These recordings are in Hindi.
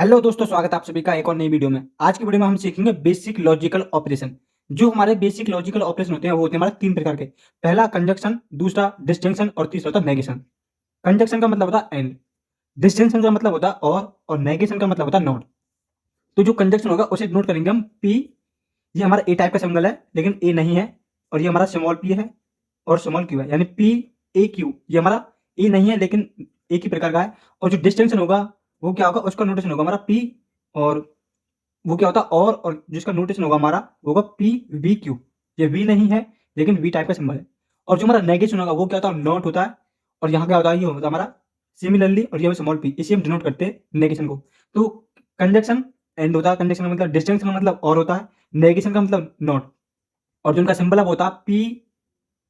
हेलो दोस्तों, स्वागत है आप सभी का एक और नई वीडियो में। आज की वीडियो में हम सीखेंगे बेसिक लॉजिकल ऑपरेशन। जो हमारे बेसिक लॉजिकल ऑपरेशन होते हैं वो होते हैं हमारे तीन प्रकार के। पहला कंजक्शन, दूसरा डिस्टिंक्शन और तीसरा होता है नेगेशन। कंजक्शन का मतलब होता है एंड, डिस्टिंक्शन का मतलब होता है और नेगेशन का मतलब होता है नॉट। तो जो कंजक्शन होगा उसे नोट करेंगे हम पी। ये हमारा ए टाइप का सिंबल है लेकिन ए नहीं है, और ये हमारा स्मॉल पी है और स्मॉल क्यू है, यानी पी ए क्यू। ये हमारा ए नहीं है लेकिन एक ही प्रकार का है। और जो डिस्टिंक्शन होगा वो क्या होगा, उसका नोटेशन होगा हमारा पी, और वो क्या होता है और जिसका नोटेशन होगा हमारा वो होगा पी वी क्यू। ये वी नहीं है लेकिन वी टाइप का सिंबल है। और जो हमारा नेगेशन होगा वो क्या होता है, नॉट होता है। और यहाँ क्या होता है, ये होता है हमारा सिमिलरली, और ये स्मॉल पी, इसे हम डिनोट करते हैं नेगेशन को। तो कंजक्शन एंड होता है, कंजक्शन का मतलब, डिस्टिंक्शन का मतलब और होता है, नेगेशन का मतलब नॉट। और जो उनका सिंबल है वो होता है पी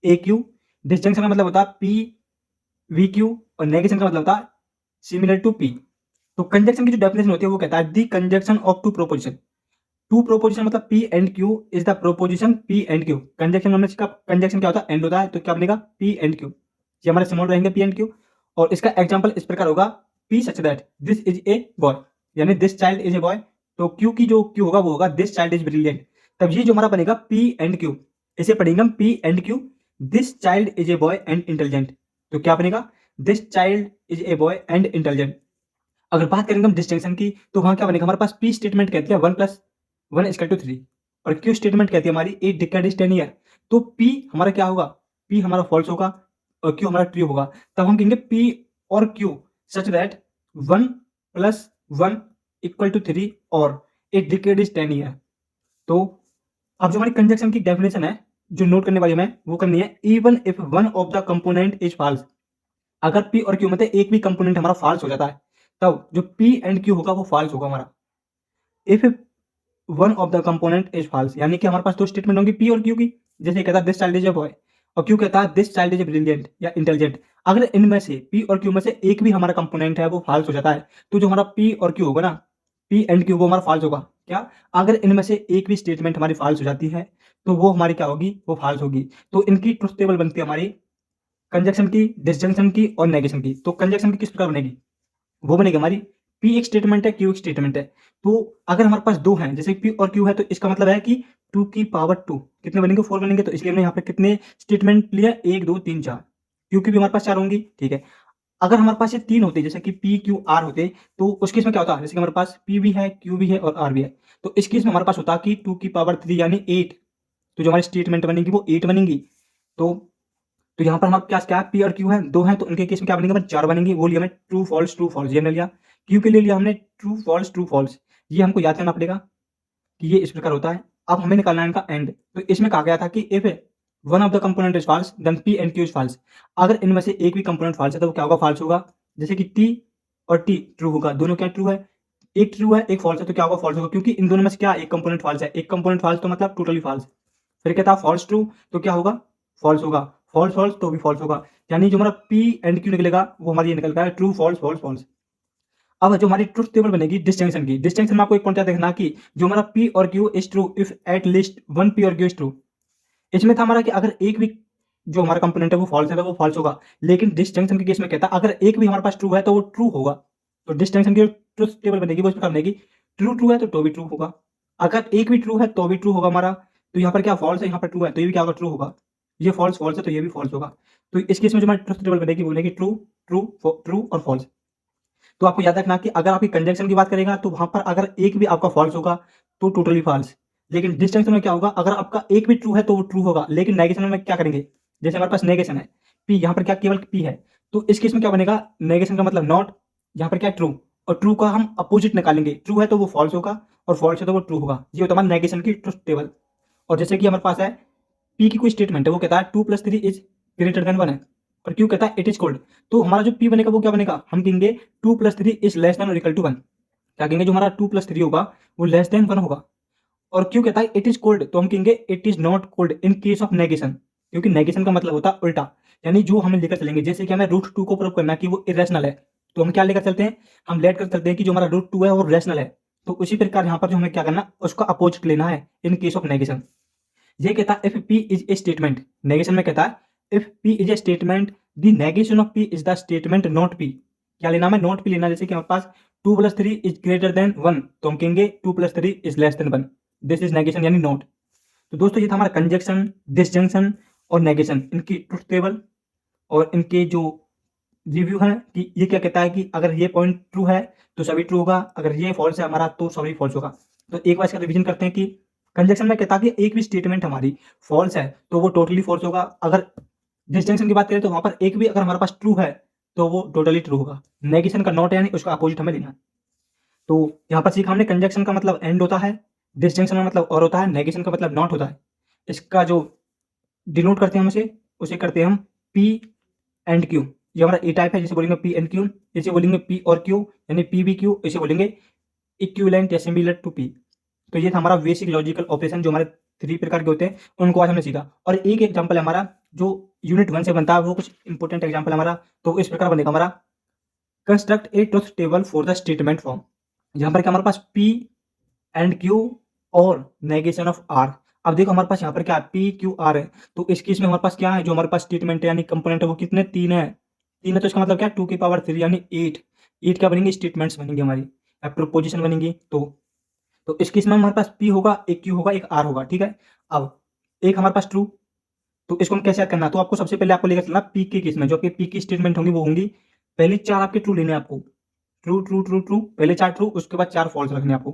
ए क्यू। डिस्टिंक्शन का मतलब होता है पी वी क्यू, और नेगेशन का मतलब होता है सिमिलर टू पी। तो कंजक्शन की जो डेफिनेशन होती है वो कहता है the conjunction of two proposition. Two proposition मतलब P and Q is the proposition P and Q. Conjunction में इसका कंजक्शन क्या होता है, एंड होता है, तो क्या बनेगा पी एंड क्यू। ये हमारे सिंबल रहेंगे पी एंड क्यू। और इसका एग्जांपल इस प्रकार होगा, P such that this is a boy, यानी this child is a boy. तो क्यू की जो क्यू होगा वो होगा दिस चाइल्ड इज ब्रिलियंट। तब ये जो हमारा बनेगा पी एंड क्यू, इसे पढ़ेंगे हम P and Q. This child is a boy and intelligent. तो क्या बनेगा, this child is a boy and intelligent. अगर बात करेंगे हम डिस्टिंक्शन की तो वहां क्या बनेगा, हमारे पास पी स्टेटमेंट कहती है 1 + 1 = 3, और क्यू स्टेटमेंट कहती है हमारी 8 डिकेड इज 10 ईयर। तो पी हमारा क्या होगा, पी हमारा फॉल्स होगा और क्यू हमारा ट्रू होगा। तब हम कहेंगे पी और क्यू सच दैट 1 + 1 = 3 और 8 डिकेड इज 10 ईयर। तो अब जो हमारी कंजक्शन की डेफिनेशन है, जो नोट करने वाली हमें वो करनी है, even if one of the component is false. अगर पी और क्यू में से एक भी कंपोनेंट हमारा फॉल्स हो जाता है तब जो पी एंड क्यू होगा वो फॉल्स होगा हमारा। If one of the component is false, यानी कि हमारे पास दो स्टेटमेंट होंगी पी और क्यू की। जैसे कहता है this child is a boy, और क्यू कहता है दिस चाइल्ड इज ब्रिलियंट या इंटेलिजेंट। अगर इनमें से पी और क्यू में से एक भी हमारा कंपोनेंट है वो फॉल्स हो जाता है, तो जो हमारा पी और क्यू होगा ना, पी एंड क्यू वो हमारा फॉल्स होगा। क्या, अगर इनमें से एक भी स्टेटमेंट हमारी फॉल्स हो जाती है तो वो हमारी क्या होगी, वो फॉल्स होगी। तो इनकी ट्रुथ टेबल बनती है हमारी कंजक्शन की, डिसजंक्शन की और नेगेशन की। तो कंजक्शन की किस प्रकार बनेगी, वो बनेगी हमारी पी एक स्टेटमेंट है, क्यू एक स्टेटमेंट है। तो अगर हमारे पास दो हैं, जैसे पी और क्यू है, तो इसका मतलब है कि 2 की पावर 2 कितने बनेंगे, 4 बनेंगे। तो इसलिए हमने यहाँ पे कितने स्टेटमेंट लिए, 1 2 3 4। क्यू की भी हमारे पास 4 होंगी, ठीक है। अगर हमारे पास ये तीन होते जैसे कि पी क्यू आर होते, तो उस केस में क्या होता है, जैसे कि हमारे पास पी भी है, क्यू भी है और आर भी है। तो इस केस में हमारे पास होता कि 2 की पावर 3 यानी 8। तो जो हमारी स्टेटमेंट बनेगी वो 8 बनेंगी। तो यहाँ पर हमारे पास क्या है, पी और क्यू है, दो हैं, तो उनके केस में क्या बनेंगे, हमें 4 बनेंगी। वो लिया हमने ट्रू फॉल्स, ये हमने लिया। क्यू के लिए लिया हमने ट्रू फॉल्स। ये हमको याद करना पड़ेगा कि ये इस प्रकार होता है। अब हमें निकालना है इनका एंड। तो इसमें कहा गया था कि if one of the component is false then P and Q is false. अगर इनमें से एक भी कंपोनेंट फॉल्स है तो वो क्या होगा, फॉल्स होगा। जैसे कि टी और टी ट्रू होगा, दोनों क्या ट्रू है, एक ट्रू है एक फॉल्स है, तो क्या होगा, फॉल्स होगा, क्योंकि इन दोनों में से क्या एक कंपोनेंट फॉल्स है। एक कंपोनेंट फॉल्स तो मतलब टोटली फॉल्स। फिर कहता है फॉल्स ट्रू, तो क्या होगा, फॉल्स होगा। फॉल्स फॉल्स तो भी फॉल्स होगा। यानी जो हमारा पी एंड क्यू निकलेगा वो हमारी ये निकल गया ट्रू फॉल्स फॉल्स फॉल्स। अब जो हमारी ट्रुथ टेबल बनेगी डिस्टिंक्शन की, डिस्टिंक्शन में आपको एक पॉइंट याद देखना कि जो हमारा पी और Q is true if at least one P और क्यू इज ट्रू। इसमें था हमारा कि अगर एक भी जो हमारा कंपोनेंट है वो फॉल्स है तो वो फॉल्स होगा। लेकिन डिस्टिंक्शन के केस में कहता है अगर एक भी हमारे पास ट्रू है तो वो ट्रू होगा। तो डिस्टिंक्शन की ट्रुथ टेबल बनेगी वो इस प्रकार बनेगी, ट्रू ट्रू है तो भी ट्रू होगा, अगर एक भी ट्रू है तो भी ट्रू होगा हमारा। तो यहाँ पर क्या फॉल्स है, यहाँ पर ट्रू है, तो ये भी क्या होगा, ट्रू होगा। ये फॉल्स फॉल्स है तो ये भी फॉल्स होगा। तो इस केस में जो हमारी ट्रुथ टेबल बनेगी वो बनेगी ट्रू ट्रू ट्रू और फॉल्स। तो आपको याद रखना कि अगर आपकी कंजंक्शन की बात करेगा तो वहां पर अगर एक भी आपका फॉल्स होगा तो टोटली फॉल्स। लेकिन डिस्टिंक्शन में क्या होगा, अगर आपका एक भी ट्रू है तो वो ट्रू होगा। लेकिन नेगेशन में क्या करेंगे, जैसे हमारे पास नेगेशन है पी, यहाँ पर क्या केवल पी है, तो इस केस में क्या बनेगा, नेगेशन का मतलब नॉट, यहाँ पर क्या ट्रू, और ट्रू का हम अपोजिट निकालेंगे। ट्रू है तो वो फॉल्स होगा और फॉल्स है तो वो ट्रू होगा। ये होता है हमारा नेगेशन की ट्रुथ टेबल। और जैसे कि हमारे पास है पी की कोई स्टेटमेंट है, वो कहता है 2 + 3 इज ग्रेटर देन 1 है, और क्यू कहता है इट इज कोल्ड। तो हमारा जो पी बनेगा वो क्या बनेगा, हम कहेंगे 2 + 3 इज लेस देन और इक्वल टू 1। क्या कहेंगे, जो हमारा 2 + 3 होगा वो लेस देन 1 होगा। और क्यू कहता है इट इज कोल्ड, तो हम कहेंगे it is not cold in case of negation, क्योंकि नेगेशन का मतलब होता है उल्टा। यानी जो हमें लेकर चलेंगे, जैसे कि हमें √2 को प्रूव करना कि वो इरेशनल है, तो हम क्या लेकर चलते हैं, हम लेट कर चलते हैं कि जो हमारा √2 है वो रेशनल है। तो उसी प्रकार यहाँ पर जो हमें क्या करना, उसका अपोजिट लेना है इन केस ऑफ नेगेशन। ये कहता है if P is a statement, negation में कहता है if P is a statement the negation of P is the statement not P. क्या लेना, हमें नॉट पी लेना। जैसे कि हमारे पास 2 + 3 इज ग्रेटर देन 1, तो हम कहेंगे 2 + 3 is less than 1। This is negation यानी नॉट। तो दोस्तों ये था हमारा कंजंक्शन, डिसजंक्शन और नेगेशन, इनकी ट्रुथ टेबल और इनके जो रिव्यू है कि ये क्या कहता है कि अगर ये पॉइंट ट्रू है तो सभी ट्रू होगा, अगर ये फॉल्स है हमारा तो सभी फॉल्स होगा। तो एक बार इसका रिवीजन करते हैं कि कंजंक्शन में कहता है कि एक भी स्टेटमेंट हमारी फॉल्स है तो वो टोटली फॉल्स होगा। अगर डिस्टिंक्शन की बात करें तो वहां पर एक भी अगर हमारे पास ट्रू है तो वो टोटली ट्रू होगा। नेगेशन का नॉट यानी उसका अपोजिट हमें लेना है। तो यहाँ पर सीखा हमने कंजंक्शन का मतलब एंड होता है, डिस्टिंक्शन का मतलब और होता है, नेगेशन का मतलब नॉट होता है। इसका जो डिनोट करते हैं हम उसे करते हैं हम पी एंड क्यू। ये हमारा ए टाइप है, जिसे बोलेंगे पी एंड क्यू। इसे बोलेंगे पी और क्यू यानी पी बी क्यू, इसे बोलेंगे इक्विवेलेंट या सिमिलर टू पी। तो ये था हमारा बेसिक लॉजिकल ऑपरेशन जो हमारे 3 प्रकार के होते हैं, उनको आज हमने सीखा। और एक एग्जांपल है हमारा जो यूनिट 1 से बनता है, वो कुछ इंपॉर्टेंट एग्जांपल है हमारा। तो इस प्रकार बनेगा हमारा construct A truth table for the statement form. यहाँ पर क्या हमारे पास पी एंड क्यू और नेगेशन ऑफ आर। अब देखो हमारे पास यहाँ पर क्या है, पी क्यू आर है। तो इस केस में हमारे पास क्या है, जो हमारे पास स्टेटमेंट है यानी कंपोनेंट है वो कितने, 3 है। 3 है तो इसका मतलब क्या है, 2 की पावर 3 यानी 8। 8 क्या बनेंगे, स्टेटमेंट्स बनेंगे हमारी या प्रोपोजिशन बनेंगी। तो इस केस में हमारे पास पी होगा, एक क्यू होगा, एक आर होगा, ठीक है। अब एक हमारे पास ट्रू, तो इसको हम कैसे याद करना है, तो आपको सबसे पहले आपको लेकर चलना पी के केस में। जो आपके पी की स्टेटमेंट होंगी वो होंगी, पहले 4 आपके ट्रू लेने हैं आपको। ट्रू ट्रू ट्रू ट्रू, पहले 4 ट्रू, उसके बाद 4 फॉल्स रखने हैं आपको,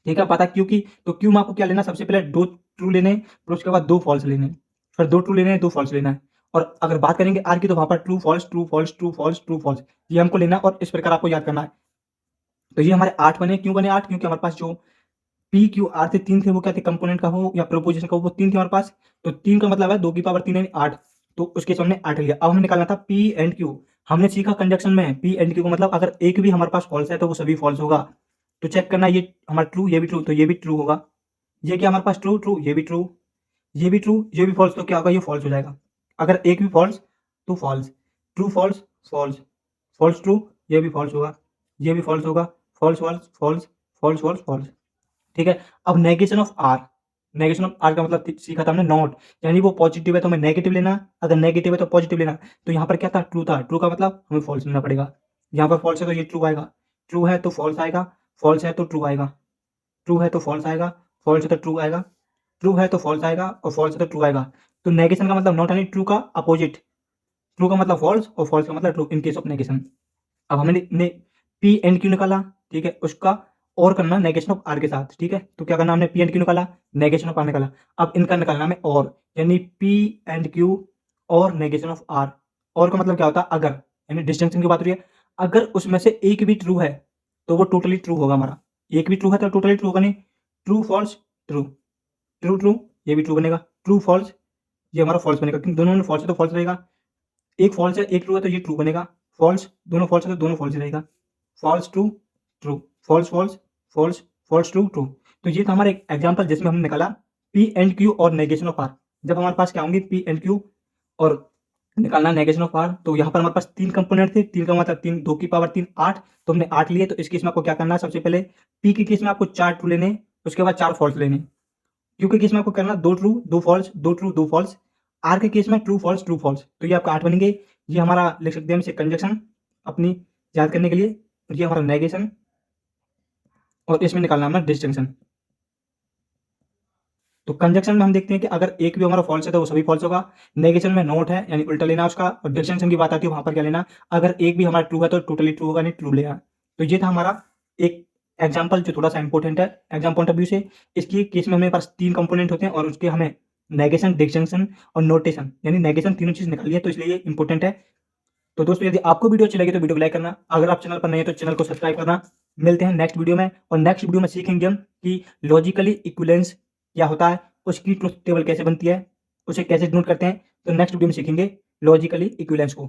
ठीक है। पता क्यों की, तो क्यों में आपको क्या लेना, सबसे पहले 2 ट्रू लेने हैं, फिर उसके बाद 2 फॉल्स लेने हैं, फिर 2 ट्रू लेने हैं, 2 फॉल्स लेना है। और अगर बात करेंगे आर की, तो वहां पर true false true false true false true false, ये हमको लेना है और इस प्रकार आपको याद करना है। तो ये हमारे 8 बने। क्यों बने 8, क्योंकि हमारे पास जो पी क्यू आर थे 3 थे, वो क्या थे, कंपोनेंट का हो या प्रोपोजिशन का हो, वो 3 थे हमारे पास। तो 3 का मतलब है 2 की पावर 3 यानी 8। तो उसके हमने 8 लिया। अब हमें निकालना था पी एंड क्यू। हमने सीखा कंजक्शन में पी एंड क्यू का मतलब अगर एक भी हमारे पास फॉल्स है तो वो सभी फॉल्स होगा। तो चेक करना, ये हमारा ट्रू, ये भी ट्रू, तो ये भी ट्रू होगा। ये क्या हमारे पास ट्रू ट्रू, ये भी ट्रू, ये भी ट्रू, ये भी फॉल्स, तो क्या होगा, ये फॉल्स हो जाएगा। अगर एक भी फॉल्स तो false, true false false, false true, ये भी फॉल्स होगा, ये भी फॉल्स होगा, false false false, false false false, ठीक है। अब negation of R, negation of R का मतलब सीखा था हमने नॉट, यानी वो पॉजिटिव है तो हमें नेगेटिव लेना, अगर नेगेटिव है तो पॉजिटिव लेना। तो यहाँ पर क्या था, ट्रू था, ट्रू का मतलब हमें फॉल्स लेना पड़ेगा। यहाँ पर फॉल्स है तो ये ट्रू आएगा, ट्रू है तो फॉल्स आएगा, फॉल्स है तो ट्रू आएगा, ट्रू है तो फॉल्स आएगा, फॉल्स है तो ट्रू आएगा, ट्रू है तो फॉल्स आएगा और फॉल्स है तो ट्रू आएगा। तो नेगेशन का मतलब नॉट यानी ट्रू का अपोजिट, ट्रू का मतलब फॉल्स और फॉल्स का मतलब true in case of negation. अब हमने पी एंड क्यू निकाला, ठीक है, उसका और करना नेगेशन ऑफ आर के साथ, ठीक है। तो क्या करना, हमने पी एंड क्यू निकाला, नेगेशन ऑफ आर निकाला। अब इनका निकालना हमें और, यानी पी एंड क्यू और नेगेशन ऑफ आर। और का मतलब क्या होता है, अगर, यानी डिस्टिंक्शन की बात हो रही है, अगर उसमें से एक भी ट्रू है तो वो टोटली ट्रू होगा हमारा। एक भी ट्रू है तो टोटली ट्रू होगा, नहीं true false true, true true, ये भी ट्रू बनेगा, ट्रू फॉल्स, ये हमारा फॉल्स बनेगा, क्योंकि दोनों में फॉल्स है तो फॉल्स रहेगा। एक फॉल्स है एक ट्रू है तो ये ट्रू बनेगा, फॉल्स, दोनों फॉल्स है तो दोनों फॉल्स रहेगा, false true true, false false false, false true true. तो ये था हमारा एक एग्जांपल जिसमें हमने निकाला पी एंड क्यू और नेगेशन ऑफ आर। जब हमारे पास क्या होंगे, पी एंड क्यू और निकालना नेगेशन ऑफ आर, तो यहाँ पर हमारे पास 3 कंपोनेंट थे, 3 का मतलब 3, 2 की पावर 3 8, तो हमने 8 लिए। तो इस केस में आपको क्या करना है, सबसे पहले पी के केस में आपको 4 ट्रू लेने, उसके बाद 4 फॉल्स लेने। क्यू के केस में आपको करना 2 true 2 false, 2 true 2 false. R के केस में ट्रू फॉल्स ट्रू फॉल्स, तो ये आपका 8 बनेंगे। ये हमारा लिख सकते हैं इसे कंजक्शन अपनी याद करने के लिए। ये हमारा नेगेशन और इसमें निकालना हमारा डिस्टिंक्शन। तो कंजक्शन में हम देखते हैं कि अगर एक भी हमारा फॉल्स है तो वो सभी फॉल्स होगा। नेगेशन में नोट है यानी उल्टा लेना उसका, और डिस्टिंक्शन की बात आती है वहां पर क्या लेना, अगर एक भी हमारा ट्रू है तो टोटली ट्रू होगा, नहीं ट्रू लेना। तो ये था हमारा एक एग्जाम्पल जो थोड़ा सा इंपॉर्टेंट है एग्जाम पॉइंट ऑफ व्यू से। इसकी केस में हमारे पास 3 कंपोनेंट होते हैं और उसके हमें नेगेशन, डिस्टिंक्शन और नोटेशन यानी नेगेशन तीनों चीज निकाली है, तो इसलिए ये इंपॉर्टेंट है। तो दोस्तों यदि आपको वीडियो अच्छी लगी तो वीडियो को लाइक करना, अगर आप चैनल पर नए हैं तो चैनल को सब्सक्राइब करना। मिलते हैं नेक्स्ट वीडियो में, और नेक्स्ट वीडियो में सीखेंगे हम कि लॉजिकली इक्विवेलेंस क्या होता है, उसकी ट्रुथ टेबल कैसे बनती है, उसे कैसे डिनोट करते हैं। तो नेक्स्ट वीडियो में सीखेंगे लॉजिकली इक्विवेलेंस को।